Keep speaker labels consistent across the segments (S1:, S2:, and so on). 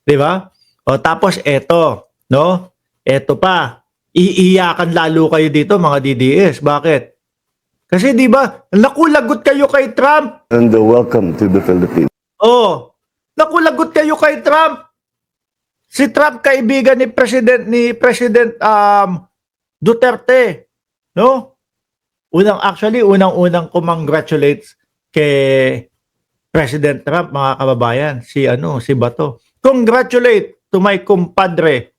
S1: 'Di ba? O tapos eto, no? Eto pa, iiyakan lalo kayo dito mga DDS. Bakit? Kasi 'di ba, naku lagot kayo kay Trump.
S2: And welcome to the Philippines.
S1: Oh, naku lagot kayo kay Trump. Si Trump kaibigan ni President Duterte, no? Unang-unang congratulates kay President Trump, mga kababayan, si Bato. Congratulate to my kumpadre.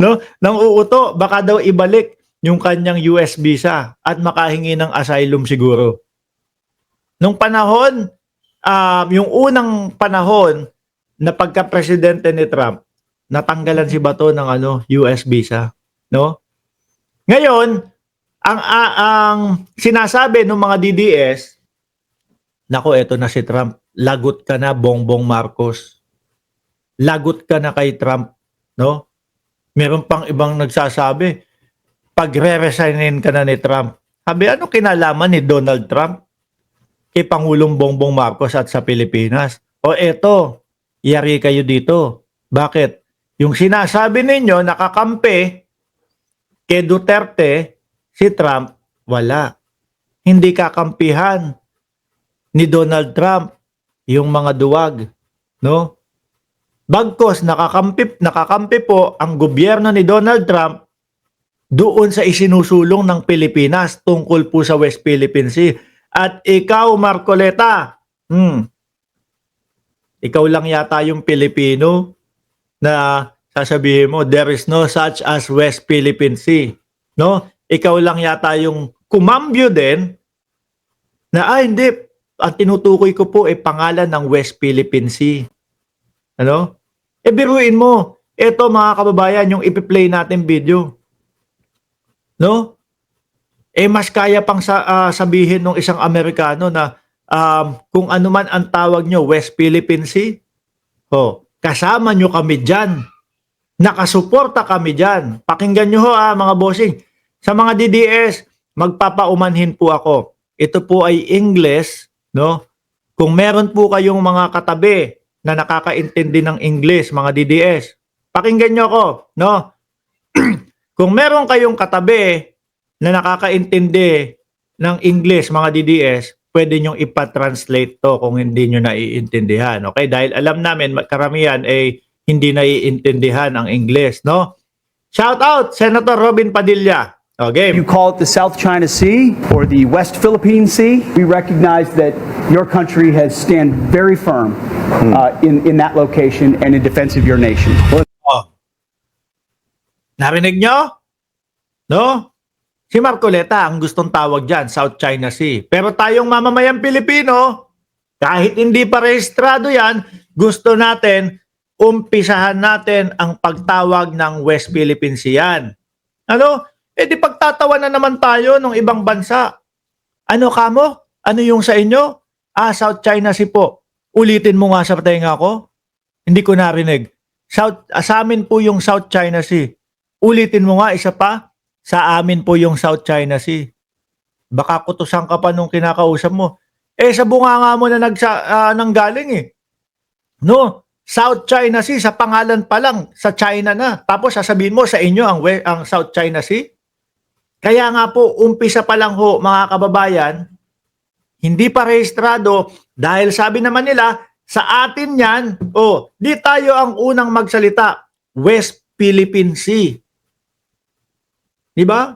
S1: No? Nang uuto, baka daw ibalik yung kanyang US visa at makahingi ng asylum siguro. Nung panahon, yung unang panahon na pagka-presidente ni Trump, natanggalan si Bato ng US visa, no? Ngayon, ang sinasabi ng mga DDS, nako, eto na si Trump. Lagot ka na, Bongbong Marcos. Lagot ka na kay Trump, no? Meron pang ibang nagsasabi, pagre-resignin ka na ni Trump. Sabi, ano kinalaman ni Donald Trump kay Pangulong Bongbong Marcos at sa Pilipinas? O eto, yari kayo dito. Bakit? Yung sinasabi ninyo, nakakampi kay Duterte, si Trump, wala. Hindi kakampihan ni Donald Trump yung mga duwag, no? Bagkos nakakampi po ang gobyerno ni Donald Trump doon sa isinusulong ng Pilipinas tungkol po sa West Philippine Sea. At ikaw, Marcoleta, ikaw lang yata yung Pilipino na sasabihin mo, there is no such as West Philippine Sea. No? Ikaw lang yata yung kumambyo din na, hindi, ang tinutukoy ko po ay pangalan ng West Philippine Sea. Ano? Biruin mo, ito mga kababayan, yung ipi-play natin video. No? Mas kaya pang sabihin ng isang Amerikano na kung ano man ang tawag nyo, West Philippine Sea, kasama nyo kami dyan. Nakasuporta kami dyan. Pakinggan nyo mga bossing. Sa mga DDS, magpapaumanhin po ako. Ito po ay English, no? Kung meron po kayong mga katabi na nakakaintindi ng English, mga DDS, pakinggan nyo ako, no? Kung meron kayong katabi na nakakaintindi ng English, mga DDS, pwede nyong ipa-translate to kung hindi nyo naiintindihan. Okay? Dahil alam namin, karamihan ay hindi naiintindihan ang English, no? Shout out, Senator Robin Padilla. Okay.
S3: You call it the South China Sea or the West Philippine Sea. We recognize that your country has stand very firm in that location and in defense of your nation.
S1: Narinig nyo? No? Si Marcoleta ang gustong tawag dyan, South China Sea. Pero tayong mamamayang Pilipino, kahit hindi pa rehistrado yan, gusto natin, umpisahan natin ang pagtawag ng West Philippine Sea yan. Ano? Di pagtatawa na naman tayo ng ibang bansa. Ano kamo? Ano yung sa inyo? South China Sea po. Ulitin mo nga sa tenga ko. Hindi ko narinig. Sa amin po yung South China Sea. Ulitin mo nga isa pa. Sa amin po yung South China Sea. Baka kutusan ka pa nung kinakausap mo. Sa bunganga mo na nanggaling eh. No? South China Sea, sa pangalan pa lang, sa China na. Tapos sasabihin mo sa inyo ang South China Sea. Kaya nga po, umpisa pa lang ho, mga kababayan, hindi pa rehistrado dahil sabi naman nila, sa atin yan, di tayo ang unang magsalita, West Philippine Sea. Di ba?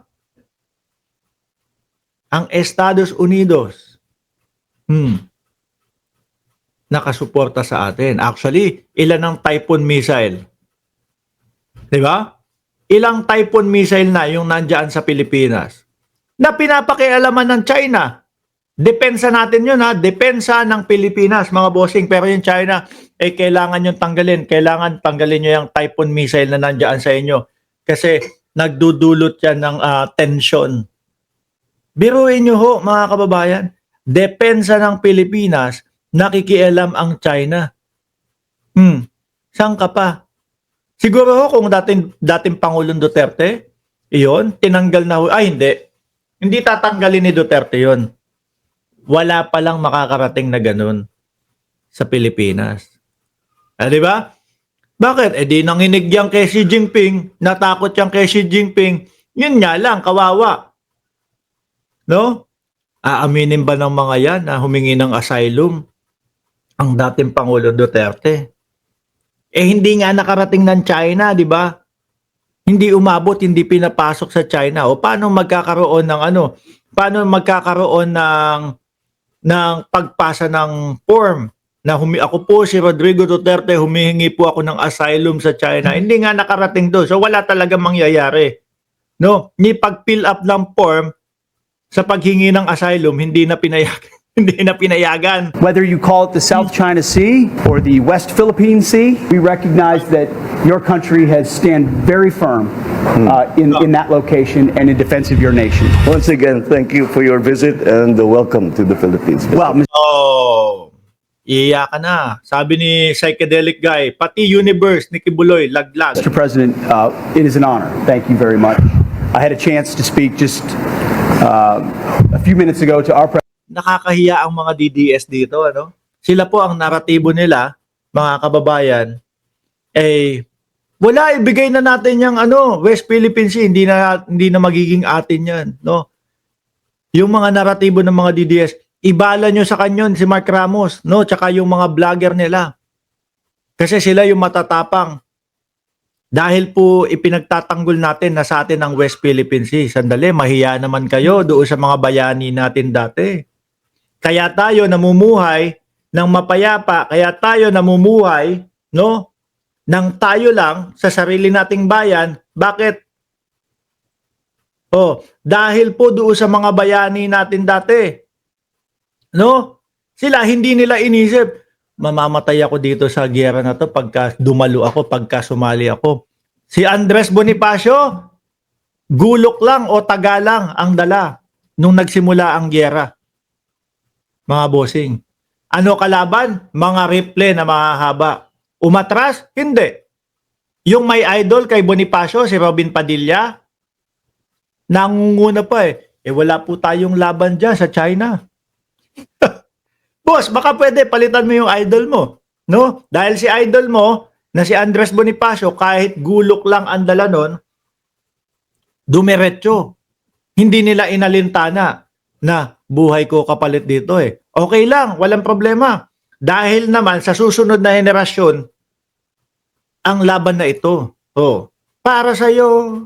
S1: Ang Estados Unidos, nakasuporta sa atin. Actually, ilan ang Typhoon missile? Di ba? Ilang Typhoon missile na yung nandyan sa Pilipinas na pinapakialaman ng China. Depensa natin yun depensa ng Pilipinas, mga bossing. Pero yung China, kailangan yung tanggalin. Kailangan tanggalin nyo yung Typhoon missile na nandyan sa inyo. Kasi nagdudulot yan ng tension. Biruin nyo ho, mga kababayan. Depensa ng Pilipinas, nakikialam ang China. Saan ka pa? Siguro ho kung dating Pangulong Duterte, iyon, tinanggal na ho. Hindi. Hindi tatanggalin ni Duterte yon. Wala palang makakarating na ganun sa Pilipinas. Di ba? Bakit? Di nanginig yan kay Xi Jinping, natakot yan kay Xi Jinping. Yun nga lang, kawawa. No? Aaminin ba ng mga yan na humingi ng asylum ang dating Pangulo Duterte? Hindi nga nakarating ng China, di ba? Hindi umabot, hindi pinapasok sa China. O paano magkakaroon ng paano magkakaroon ng pagpasa ng form na ako po si Rodrigo Duterte, humihingi po ako ng asylum sa China. Hindi nga nakarating doon. So wala talagang mangyayari. No, ni pag-fill up ng form sa paghingi ng asylum, hindi na pinayagan. Hindi na pinayagan.
S3: Whether you call it the South China Sea or the West Philippine Sea, we recognize that your country has stand very firm in that location and in defense of your nation.
S2: Once again, thank you for your visit and welcome to the Philippines.
S3: Well,
S1: Oh, iiyak ka na. Sabi ni Psychedelic Guy, pati universe ni Kibuloy, laglag.
S3: Mr. President, it is an honor. Thank you very much. I had a chance to speak just a few minutes ago to our president.
S1: Nakakahiya ang mga DDS dito, ano? Sila po ang naratibo nila, mga kababayan, wala, ibigay na natin yung West Philippine Sea, hindi na magiging atin 'yan, no? Yung mga naratibo ng mga DDS, ibala nyo sa kanyon si Mark Ramos, no? Tsaka yung mga vlogger nila. Kasi sila yung matatapang. Dahil po ipinagtatanggol natin na sa atin ang West Philippine Sea. Sandali, mahiya naman kayo doon sa mga bayani natin dati. Kaya tayo namumuhay ng mapayapa, kaya tayo namumuhay, no? Nang tayo lang sa sarili nating bayan. Bakit? Dahil po doon sa mga bayani natin dati. No? Sila hindi nila inisip, mamamatay ako dito sa giyera na to pagka dumalo ako, pagka sumali ako. Si Andres Bonifacio, gulok lang o taga lang ang dala nung nagsimula ang giyera. Mga bossing. Ano kalaban? Mga rifle na mahahaba. Umatras? Hindi. Yung may idol kay Bonifacio, si Robin Padilla, nangunguna pa wala po tayong laban dyan sa China. Boss, baka pwede palitan mo yung idol mo. No? Dahil si idol mo, na si Andres Bonifacio, kahit gulok lang ang dala nun, dumiretso. Hindi nila inalintana na buhay ko kapalit dito Okay lang, walang problema. Dahil naman sa susunod na henerasyon, ang laban na ito. Para sa'yo,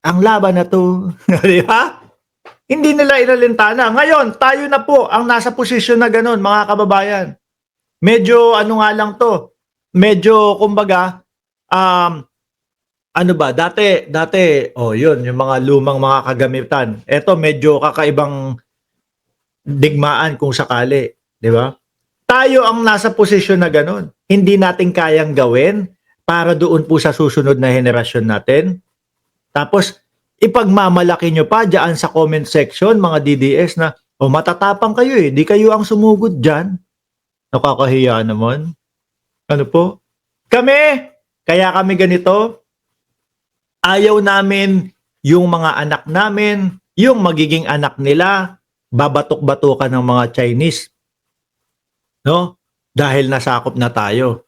S1: ang laban na to. Di ba? Hindi nila inalintana. Ngayon, tayo na po ang nasa posisyon na ganun, mga kababayan. Medyo nga lang to. Medyo, kumbaga, dati, yun, yung mga lumang mga kagamitan. Ito, medyo kakaibang digmaan kung sakali. Di ba? Tayo ang nasa posisyon na ganun. Hindi natin kayang gawin para doon po sa susunod na henerasyon natin. Tapos, ipagmamalaki nyo pa dyan sa comment section, mga DDS, na, matatapang kayo di kayo ang sumugod dyan. Nakakahiya naman. Ano po? Kaya kami ganito, ayaw namin yung mga anak namin, yung magiging anak nila, babatok-batukan ng mga Chinese. No? Dahil nasakop na tayo.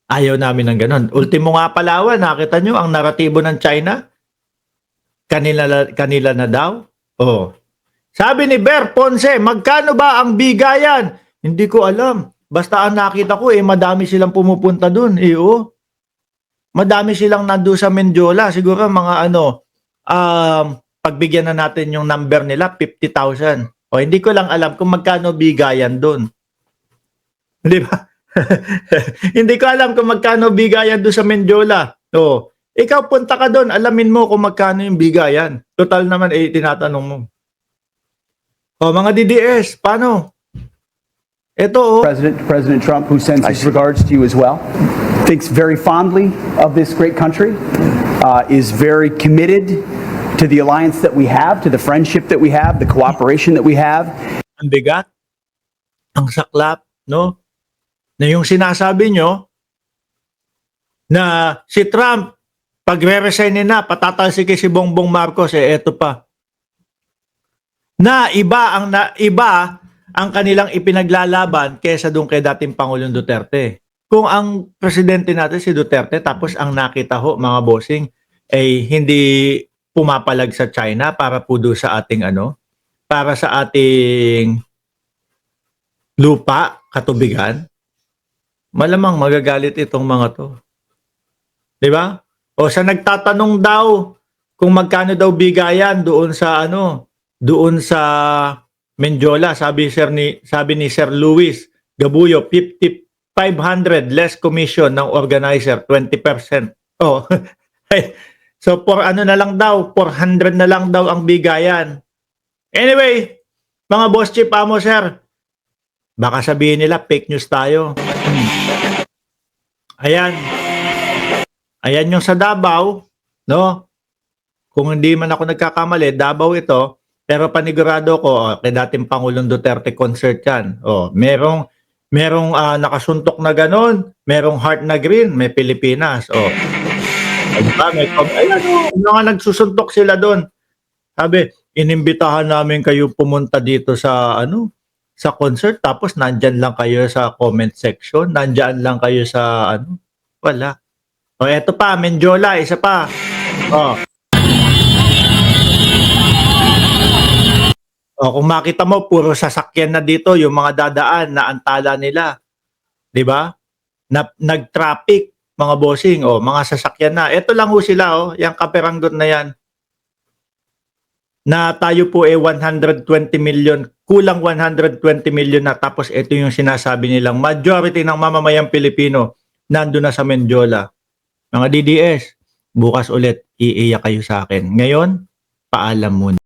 S1: Ayaw namin ng ganun. Ultimo nga Palawan, nakita nyo ang naratibo ng China? Kanila na daw? Sabi ni Ber Ponce, magkano ba ang bigayan? Hindi ko alam. Basta ang nakita ko, madami silang pumupunta dun. Madami silang nando sa Mendiola. Siguro mga pagbigyan na natin yung number nila, 50,000. Hindi ko lang alam kung magkano bigayan dun. Di ba? Hindi ko alam kung magkano bigayan doon sa Mendiola. Ikaw punta ka doon, alamin mo kung magkano yung bigayan. Total naman tinatanong mo. Mga DDS, paano? Ito
S3: President Trump, who sends his regards to you as well, thinks very fondly of this great country, is very committed to the alliance that we have, to the friendship that we have, the cooperation that we have.
S1: Ang bigat, ang saklap, no? Na yung sinasabi nyo na si Trump, pagre-resignin na, patatalsikin si Bongbong Marcos, eto pa. Na iba ang kanilang ipinaglalaban kaysa doon kay dating Pangulong Duterte. kung ang presidente natin si Duterte tapos ang nakita ho mga bossing ay hindi pumapalag sa China para po do sa ating para sa ating lupa, katubigan, malamang magagalit itong mga to. 'Di ba? O sa nagtatanong daw kung magkano daw bigayan doon sa doon sa Menjola, sabi ni Sir Luis Gabuyo, 500 less commission ng organizer, 20%. Oh. So for na lang daw, 400 na lang daw ang bigayan. Anyway, mga boss chief amo sir, baka sabihin nila fake news tayo. Ayan. Ayan yung sa Davao, no? Kung hindi man ako nagkakamali, Davao ito, pero panigurado ko, kay dating Pangulong Duterte concert yan. Merong nakasuntok na ganon, merong heart na green, may Pilipinas. Mga nagsusuntok sila doon. Sabi, inimbitahan namin kayo pumunta dito sa sa concert, tapos nandyan lang kayo sa comment section, nandyan lang kayo sa wala. Eto pa, Menjola, isa pa. Kung makita mo, puro sasakyan na dito, yung mga dadaan na antala nila. 'Di ba? Nag-traffic, mga bossing, mga sasakyan na. Ito lang ho sila, yung kaperanggot na yan. Na tayo po 120 million, kulang 120 million na, tapos ito yung sinasabi nilang majority ng mamamayang Pilipino nandun na sa Menjola. Mga DDS, bukas ulit iiyak kayo sa akin. Ngayon, paalam muna.